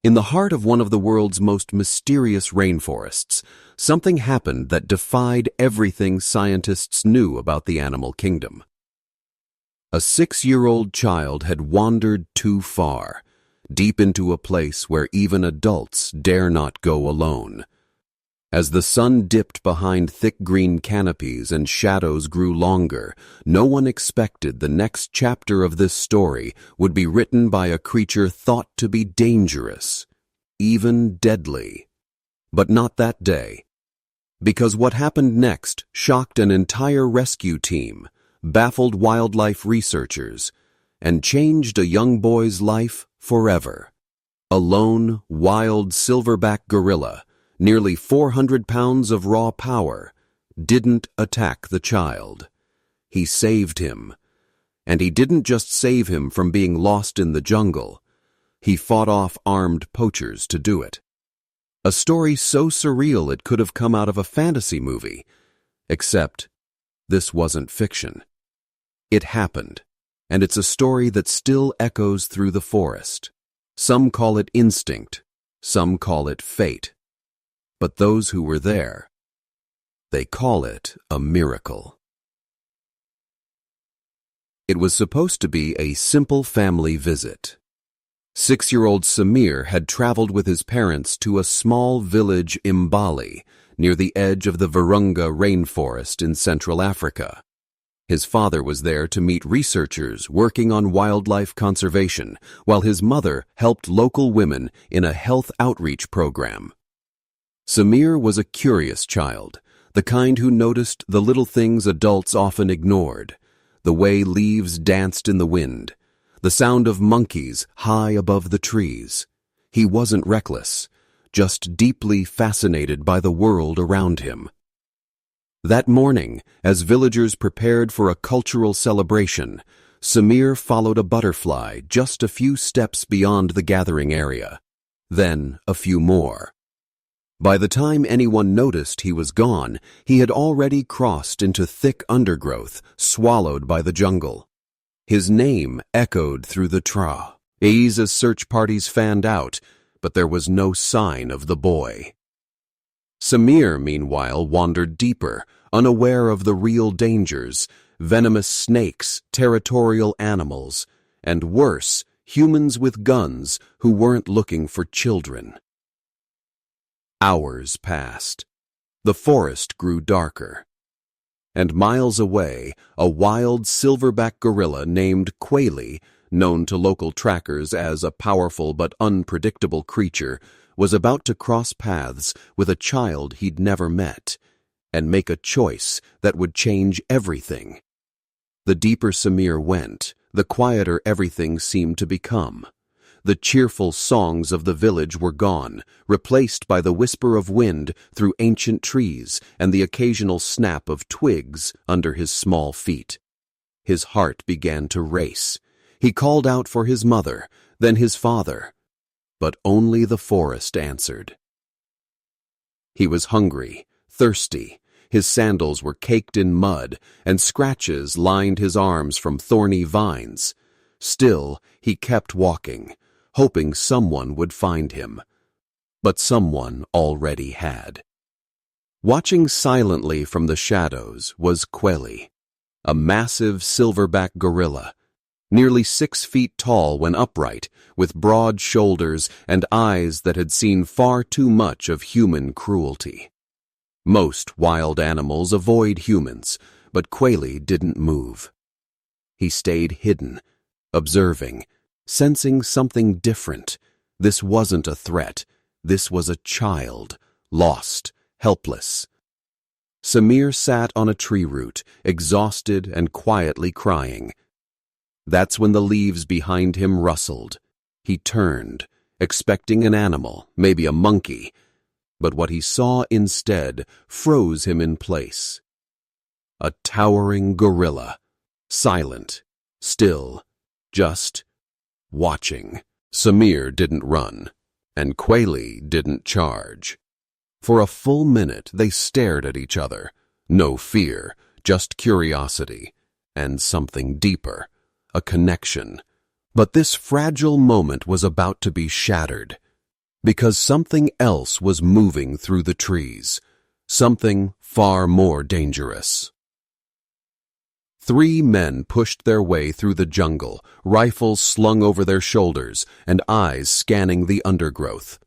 In the heart of one of the world's most mysterious rainforests, something happened that defied everything scientists knew about the animal kingdom. A 6-year-old child had wandered too far, deep into a place where even adults dare not go alone. As the sun dipped behind thick green canopies and shadows grew longer, no one expected the next chapter of this story would be written by a creature thought to be dangerous, even deadly. But not that day. Because what happened next shocked an entire rescue team, baffled wildlife researchers, and changed a young boy's life forever. A lone, wild silverback gorilla, nearly 400 pounds of raw power, didn't attack the child. He saved him. And he didn't just save him from being lost in the jungle. He fought off armed poachers to do it. A story so surreal it could have come out of a fantasy movie. Except, this wasn't fiction. It happened, and it's a story that still echoes through the forest. Some call it instinct, some call it fate. But those who were there, they call it a miracle. It was supposed to be a simple family visit. 6-year-old Samir had traveled with his parents to a small village in Bali, near the edge of the Virunga rainforest in Central Africa. His father was there to meet researchers working on wildlife conservation, while his mother helped local women in a health outreach program. Samir was a curious child, the kind who noticed the little things adults often ignored, the way leaves danced in the wind, the sound of monkeys high above the trees. He wasn't reckless, just deeply fascinated by the world around him. That morning, as villagers prepared for a cultural celebration, Samir followed a butterfly just a few steps beyond the gathering area, then a few more. By the time anyone noticed he was gone, he had already crossed into thick undergrowth, swallowed by the jungle. His name echoed through the trees as search parties fanned out, but there was no sign of the boy. Samir, meanwhile, wandered deeper, unaware of the real dangers: venomous snakes, territorial animals, and worse, humans with guns who weren't looking for children. Hours passed. The forest grew darker. And miles away, a wild silverback gorilla named Kweli, known to local trackers as a powerful but unpredictable creature, was about to cross paths with a child he'd never met and make a choice that would change everything. The deeper Samir went, the quieter everything seemed to become. The cheerful songs of the village were gone, replaced by the whisper of wind through ancient trees and the occasional snap of twigs under his small feet. His heart began to race. He called out for his mother, then his father. But only the forest answered. He was hungry, thirsty. His sandals were caked in mud, and scratches lined his arms from thorny vines. Still, he kept walking, hoping someone would find him. But someone already had. Watching silently from the shadows was Kweli, a massive silverback gorilla, nearly 6 feet tall when upright, with broad shoulders and eyes that had seen far too much of human cruelty. Most wild animals avoid humans, but Kweli didn't move. He stayed hidden, observing, sensing something different. This wasn't a threat. This was a child, lost, helpless. Samir sat on a tree root, exhausted and quietly crying. That's when the leaves behind him rustled. He turned, expecting an animal, maybe a monkey, but what he saw instead froze him in place. A towering gorilla, silent, still, just watching. Samir didn't run, and Kweli didn't charge. For a full minute they stared at each other. No fear, just curiosity, and something deeper, a connection. But this fragile moment was about to be shattered. because something else was moving through the trees, something far more dangerous. 3 men pushed their way through the jungle, rifles slung over their shoulders and eyes scanning the undergrowth.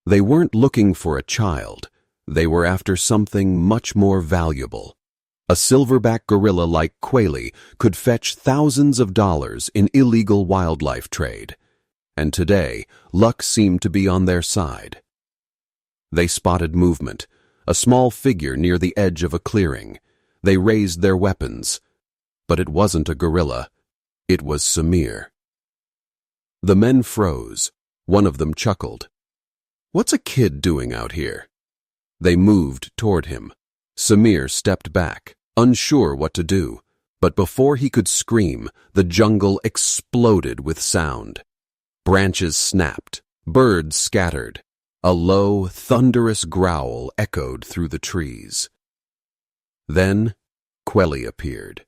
They weren't looking for a child. They were after something much more valuable. A silverback gorilla like Kweli could fetch thousands of dollars in illegal wildlife trade. And today, luck seemed to be on their side. They spotted movement, a small figure near the edge of a clearing. They raised their weapons. But it wasn't a gorilla. It was Samir. The men froze. One of them chuckled. "What's a kid doing out here?" They moved toward him. Samir stepped back, unsure what to do. But before he could scream, the jungle exploded with sound. Branches snapped, birds scattered. A low, thunderous growl echoed through the trees. Then, Kweli appeared.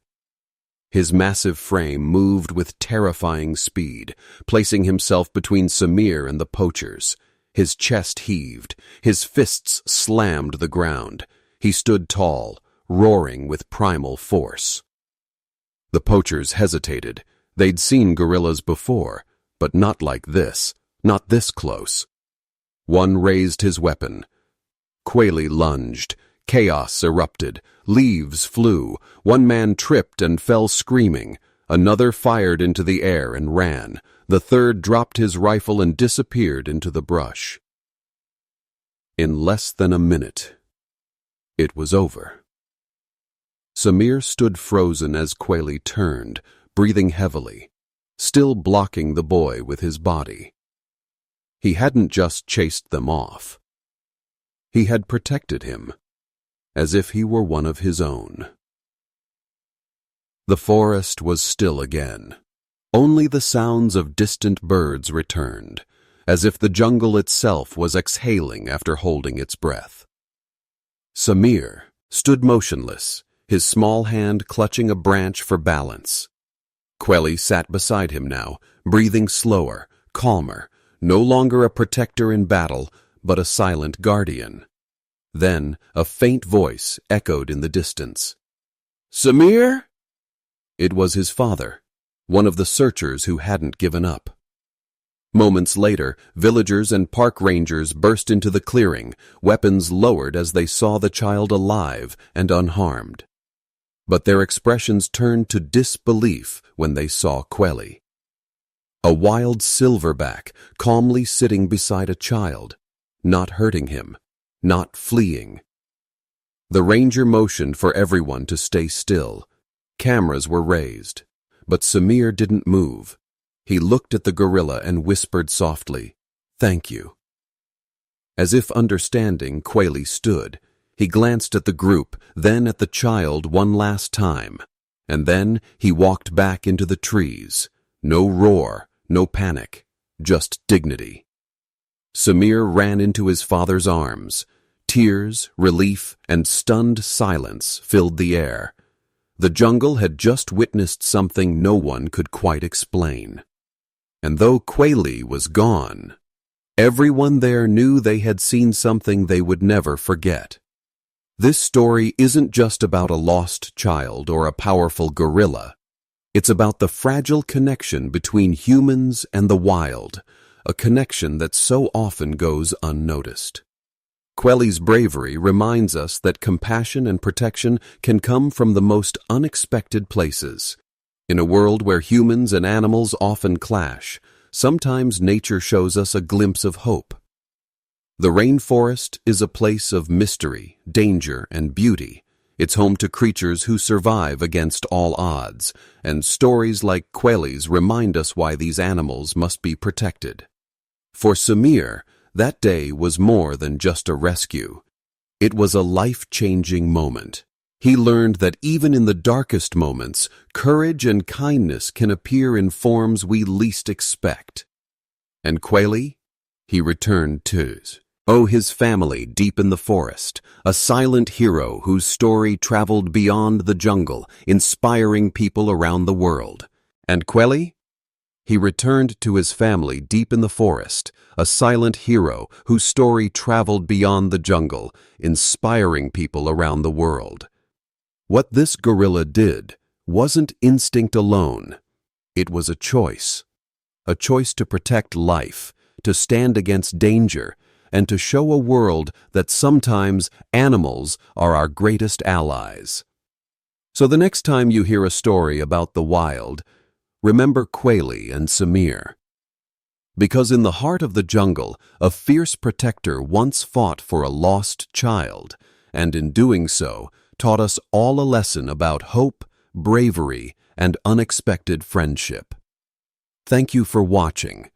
His massive frame moved with terrifying speed, placing himself between Samir and the poachers. His chest heaved, his fists slammed the ground. He stood tall, roaring with primal force. The poachers hesitated. They'd seen gorillas before, but not like this, not this close. One raised his weapon. Kweli lunged. Chaos erupted. Leaves flew. One man tripped and fell screaming. Another fired into the air and ran. The third dropped his rifle and disappeared into the brush. In less than a minute, it was over. Samir stood frozen as Kweli turned, breathing heavily, still blocking the boy with his body. He hadn't just chased them off. He had protected him, as if he were one of his own. The forest was still again. Only the sounds of distant birds returned, as if the jungle itself was exhaling after holding its breath. Samir stood motionless, his small hand clutching a branch for balance. Kweli sat beside him now, breathing slower, calmer, no longer a protector in battle, but a silent guardian. Then a faint voice echoed in the distance. "Samir?" It was his father, one of the searchers who hadn't given up. Moments later, villagers and park rangers burst into the clearing, weapons lowered as they saw the child alive and unharmed. But their expressions turned to disbelief when they saw Kweli. A wild silverback calmly sitting beside a child, not hurting him, not fleeing. The ranger motioned for everyone to stay still. Cameras were raised, but Samir didn't move. He looked at the gorilla and whispered softly, "Thank you." As if understanding, Kweli stood. He glanced at the group, then at the child one last time, and then he walked back into the trees. No roar, no panic, just dignity. Samir ran into his father's arms. Tears, relief, and stunned silence filled the air. The jungle had just witnessed something no one could quite explain. And though Kweli was gone, everyone there knew they had seen something they would never forget. This story isn't just about a lost child or a powerful gorilla. It's about the fragile connection between humans and the wild, a connection that so often goes unnoticed. Kweli's bravery reminds us that compassion and protection can come from the most unexpected places. In a world where humans and animals often clash, sometimes nature shows us a glimpse of hope. The rainforest is a place of mystery, danger, and beauty. It's home to creatures who survive against all odds, and stories like Kweli's remind us why these animals must be protected. For Samir, that day was more than just a rescue. It was a life-changing moment. He learned that even in the darkest moments, courage and kindness can appear in forms we least expect. And Kweli? He returned to his family deep in the forest, a silent hero whose story traveled beyond the jungle, inspiring people around the world. And Kweli? He returned to his family deep in the forest, a silent hero whose story traveled beyond the jungle, inspiring people around the world. What this gorilla did wasn't instinct alone. It was a choice to protect life, to stand against danger, and to show a world that sometimes animals are our greatest allies. So the next time you hear a story about the wild, remember Kweli and Samir. Because in the heart of the jungle, a fierce protector once fought for a lost child, and in doing so, taught us all a lesson about hope, bravery, and unexpected friendship. Thank you for watching.